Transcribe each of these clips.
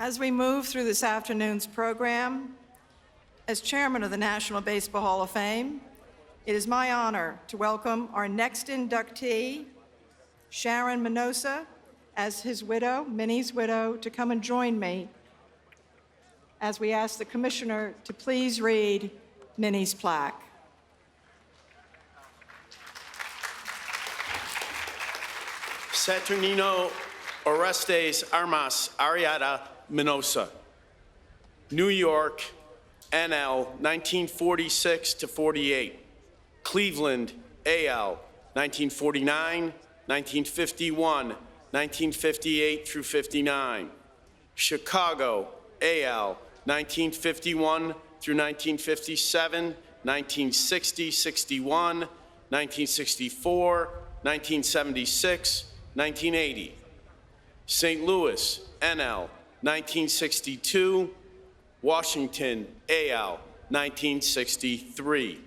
As we move through this afternoon's program, as chairman of the National Baseball Hall of Fame, it is my honor to welcome our next inductee, Sharon Minoso, as his widow, Minnie's widow, to come and join me as we ask the commissioner to please read Minnie's plaque. Saturnino Orestes Armas Ariada Minoso, New York, NL, 1946 to 48. Cleveland, AL, 1949, 1951, 1958 through 59. Chicago, AL, 1951 through 1957, 1960, 61, 1964, 1976, 1980. St. Louis, NL, 1962, Washington, AL, 1963.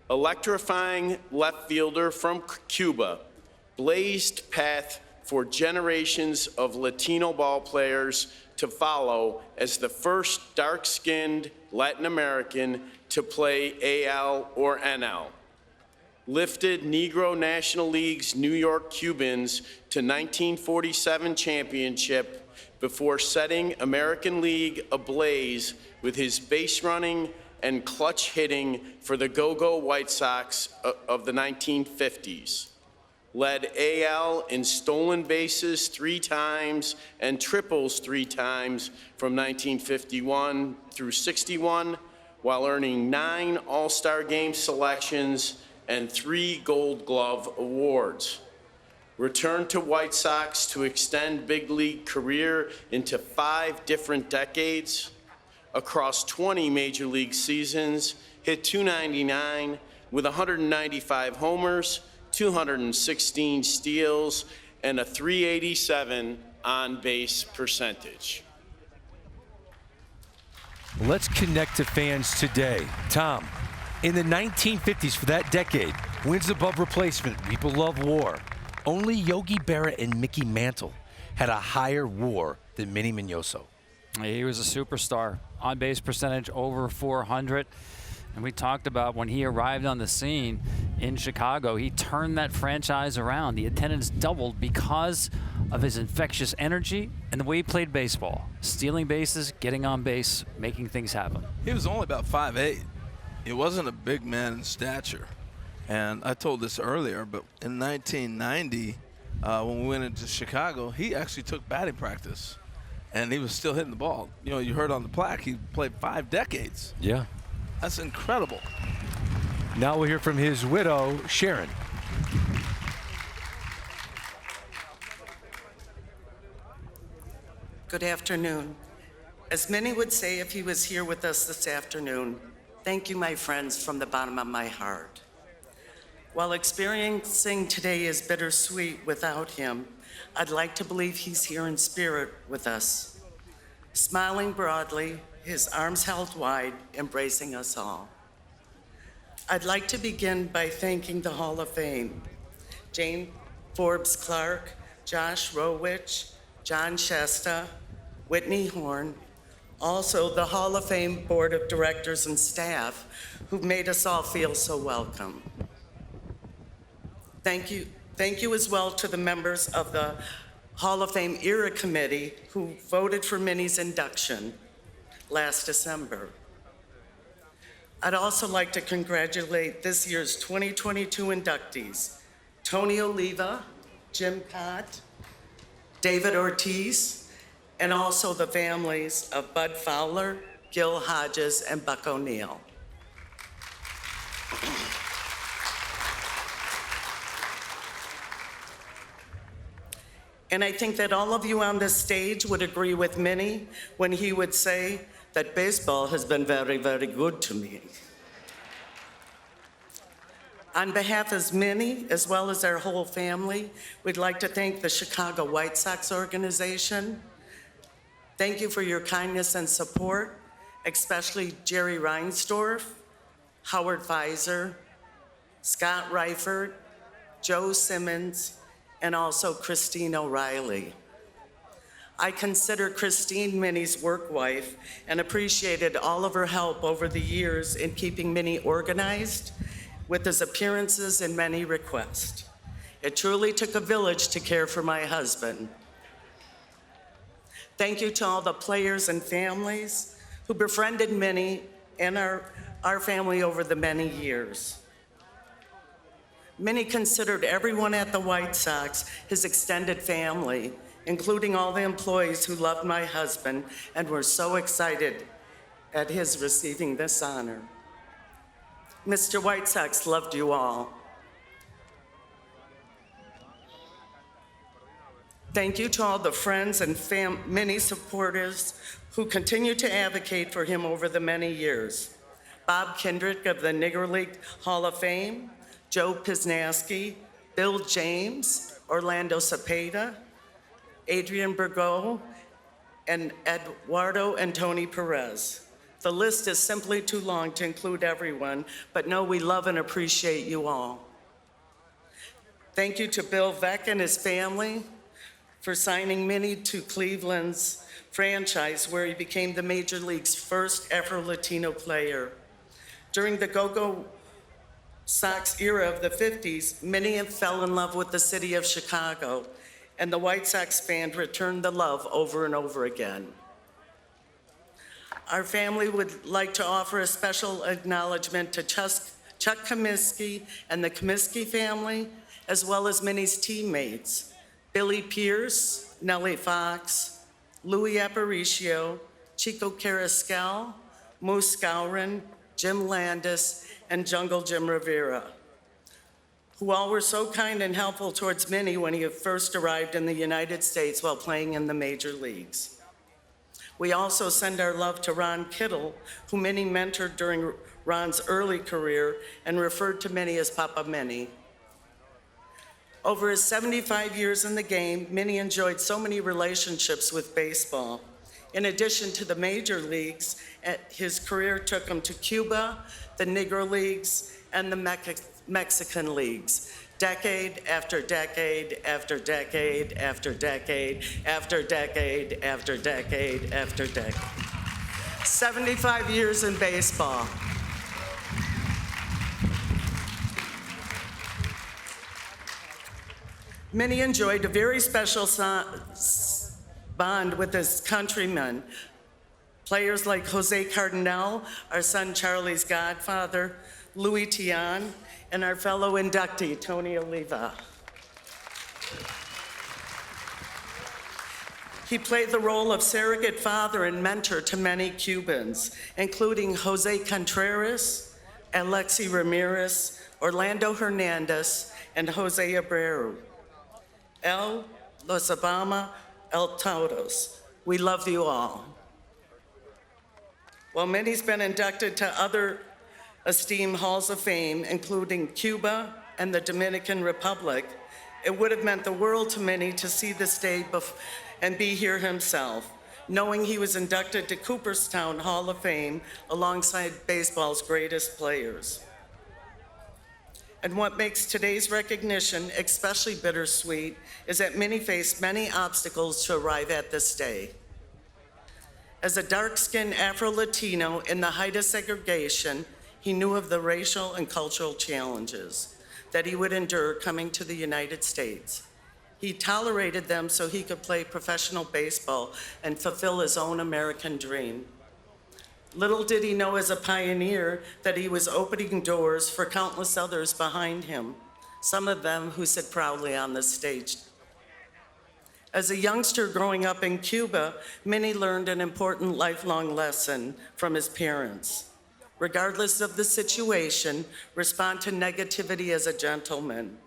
Electrifying left fielder from Cuba, blazed path for generations of Latino ball players to follow as the first dark-skinned Latin American to play AL or NL. Lifted Negro National League's New York Cubans to 1947 championship before setting American League ablaze with his base running and clutch hitting for the Go-Go White Sox of the 1950s. Led AL in stolen bases 3 times and triples 3 times from 1951 through 61, while earning 9 All-Star Game selections and 3 Gold Glove awards. Returned to White Sox to extend big league career into 5 different decades. Across 20 major league seasons, hit .299 with 195 homers, 216 steals, and a .387 on-base percentage. Let's connect to fans today. Tom, in the 1950s, for that decade, wins above replacement, people love WAR. Only Yogi Berra and Mickey Mantle had a higher WAR than Minnie Miñoso. He was a superstar. On-base percentage over 400. And we talked about when he arrived on the scene in Chicago, he turned that franchise around. The attendance doubled because of his infectious energy and the way he played baseball. Stealing bases, getting on base, making things happen. He was only about 5'8". He wasn't a big man in stature. And I told this earlier, but in 1990, when we went into Chicago, he actually took batting practice. And he was still hitting the ball. You know, you heard on the plaque, he played 5 decades. Yeah. That's incredible. Now we'll hear from his widow, Sharon. Good afternoon. As many would say if he was here with us this afternoon, thank you, my friends, from the bottom of my heart. While experiencing today is bittersweet without him, I'd like to believe he's here in spirit with us, smiling broadly, his arms held wide, embracing us all. I'd like to begin by thanking the Hall of Fame, Jane Forbes Clark, Josh Rowich, John Shesta, Whitney Horn, also the Hall of Fame Board of Directors and staff who've made us all feel so welcome. Thank you as well to the members of the Hall of Fame Era Committee who voted for Minnie's induction last December. I'd also like to congratulate this year's 2022 inductees, Tony Oliva, Jim Cott, David Ortiz, and also the families of Bud Fowler, Gil Hodges, and Buck O'Neill. And I think that all of you on this stage would agree with Minnie when he would say that baseball has been very, very good to me. On behalf of Minnie, as well as our whole family, we'd like to thank the Chicago White Sox organization. Thank you for your kindness and support, especially Jerry Reinsdorf, Howard Weiser, Scott Reifert, Joe Simmons, and also Christine O'Reilly. I consider Christine Minnie's work wife and appreciated all of her help over the years in keeping Minnie organized with his appearances and many requests. It truly took a village to care for my husband. Thank you to all the players and families who befriended Minnie and our family over the many years. Minnie considered everyone at the White Sox his extended family, including all the employees who loved my husband and were so excited at his receiving this honor. Mr. White Sox loved you all. Thank you to all the friends and many supporters who continue to advocate for him over the many years. Bob Kendrick of the Negro League Hall of Fame, Joe Pisnasky, Bill James, Orlando Cepeda, Adrian Burgo, and Eduardo and Tony Perez. The list is simply too long to include everyone, but know we love and appreciate you all. Thank you to Bill Veck and his family for signing Minnie to Cleveland's franchise, where he became the Major League's first Afro-Latino player. During the Go-Go Sox era of the 50s, Minnie fell in love with the city of Chicago, and the White Sox fan returned the love over and over again. Our family would like to offer a special acknowledgement to Chuck Comiskey and the Comiskey family, as well as Minnie's teammates, Billy Pierce, Nellie Fox, Louis Aparicio, Chico Carrascal, Moose Scourin, Jim Landis, and Jungle Jim Rivera, who all were so kind and helpful towards Minnie when he first arrived in the United States while playing in the major leagues. We also send our love to Ron Kittle, who Minnie mentored during Ron's early career and referred to Minnie as Papa Minnie. Over his 75 years in the game, Minnie enjoyed so many relationships with baseball. In addition to the major leagues, his career took him to Cuba, the Negro Leagues, and the Mexican leagues, decade after decade after decade after decade after decade after decade after decade. 75 years in baseball. Minnie enjoyed a very special bond with his countrymen. Players like Jose Cardinal, our son Charlie's godfather, Louis Tian, and our fellow inductee, Tony Oliva. He played the role of surrogate father and mentor to many Cubans, including Jose Contreras, Alexei Ramírez, Orlando Hernandez, and Jose Abreu. Los Obama, El Todos. We love you all. While Minnie's been inducted to other esteemed halls of fame, including Cuba and the Dominican Republic, it would have meant the world to Minnie to see this day and be here himself, knowing he was inducted to Cooperstown Hall of Fame alongside baseball's greatest players. And what makes today's recognition especially bittersweet is that Minnie faced many obstacles to arrive at this day. As a dark-skinned Afro-Latino in the height of segregation, he knew of the racial and cultural challenges that he would endure coming to the United States. He tolerated them so he could play professional baseball and fulfill his own American dream. Little did he know as a pioneer that he was opening doors for countless others behind him, some of them who sit proudly on the stage. As a youngster growing up in Cuba, Minnie learned an important lifelong lesson from his parents. Regardless of the situation, respond to negativity as a gentleman.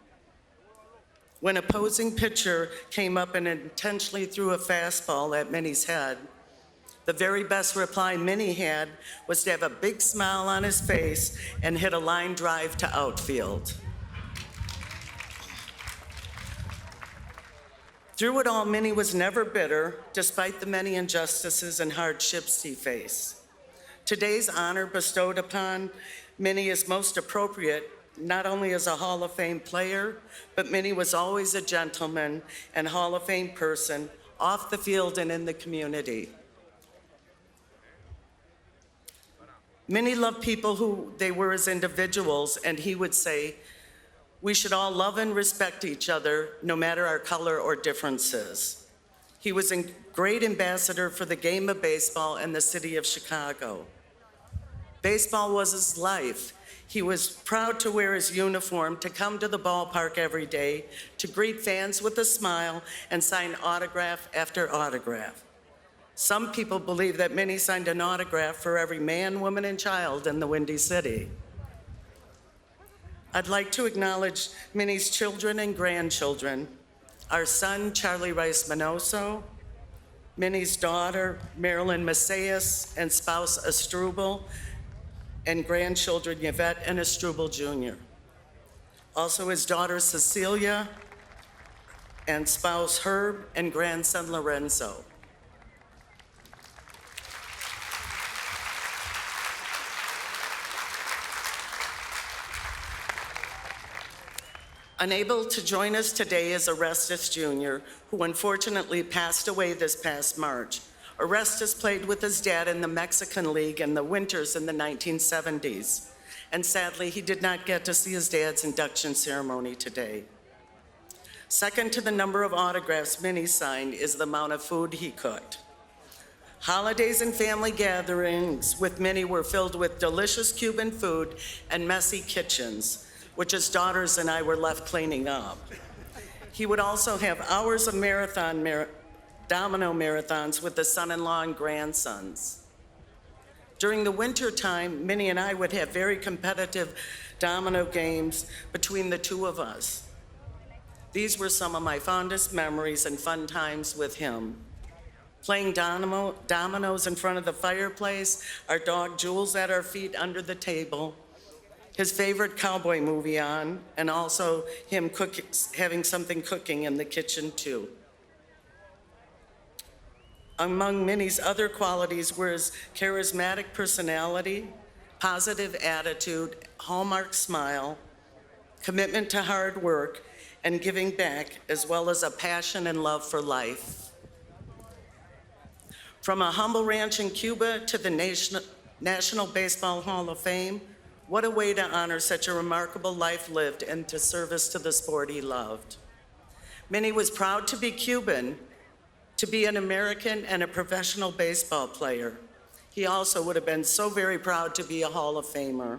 When an opposing pitcher came up and intentionally threw a fastball at Minnie's head, the very best reply Minnie had was to have a big smile on his face and hit a line drive to outfield. Through it all, Minnie was never bitter, despite the many injustices and hardships he faced. Today's honor bestowed upon Minnie is most appropriate, not only as a Hall of Fame player, but Minnie was always a gentleman and Hall of Fame person, off the field and in the community. Minnie loved people who they were as individuals, and he would say, "We should all love and respect each other, no matter our color or differences." He was a great ambassador for the game of baseball in the city of Chicago. Baseball was his life. He was proud to wear his uniform, to come to the ballpark every day, to greet fans with a smile and sign autograph after autograph. Some people believe that Minnie signed an autograph for every man, woman, and child in the Windy City. I'd like to acknowledge Minnie's children and grandchildren, our son, Charlie Rice-Miñoso, Minnie's daughter, Marilyn Macias, and spouse, Astrubal, and grandchildren, Yvette and Astrubal Jr. Also his daughter, Cecilia, and spouse, Herb, and grandson, Lorenzo. Unable to join us today is Orestes Jr., who unfortunately passed away this past March. Orestes played with his dad in the Mexican League in the winters in the 1970s, and sadly, he did not get to see his dad's induction ceremony today. Second to the number of autographs Minnie signed is the amount of food he cooked. Holidays and family gatherings with Minnie were filled with delicious Cuban food and messy kitchens, which his daughters and I were left cleaning up. He would also have hours of domino marathons with his son-in-law and grandsons. During the winter time, Minnie and I would have very competitive domino games between the two of us. These were some of my fondest memories and fun times with him. Playing dominoes in front of the fireplace, our dog Jules at our feet under the table, his favorite cowboy movie on, and also him having something cooking in the kitchen too. Among Minnie's other qualities were his charismatic personality, positive attitude, hallmark smile, commitment to hard work, and giving back, as well as a passion and love for life. From a humble ranch in Cuba to the National Baseball Hall of Fame, what a way to honor such a remarkable life lived and to service to the sport he loved. Minnie was proud to be Cuban, to be an American and a professional baseball player. He also would have been so very proud to be a Hall of Famer.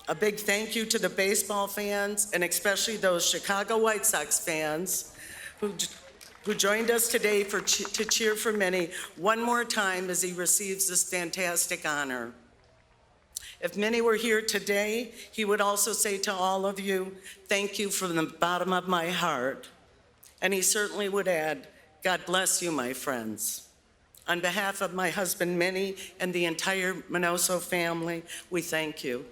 A big thank you to the baseball fans, and especially those Chicago White Sox fans who joined us today to cheer for Minnie one more time as he receives this fantastic honor. If Minnie were here today, he would also say to all of you, thank you from the bottom of my heart. And he certainly would add, God bless you, my friends. On behalf of my husband, Minnie, and the entire Minoso family, we thank you.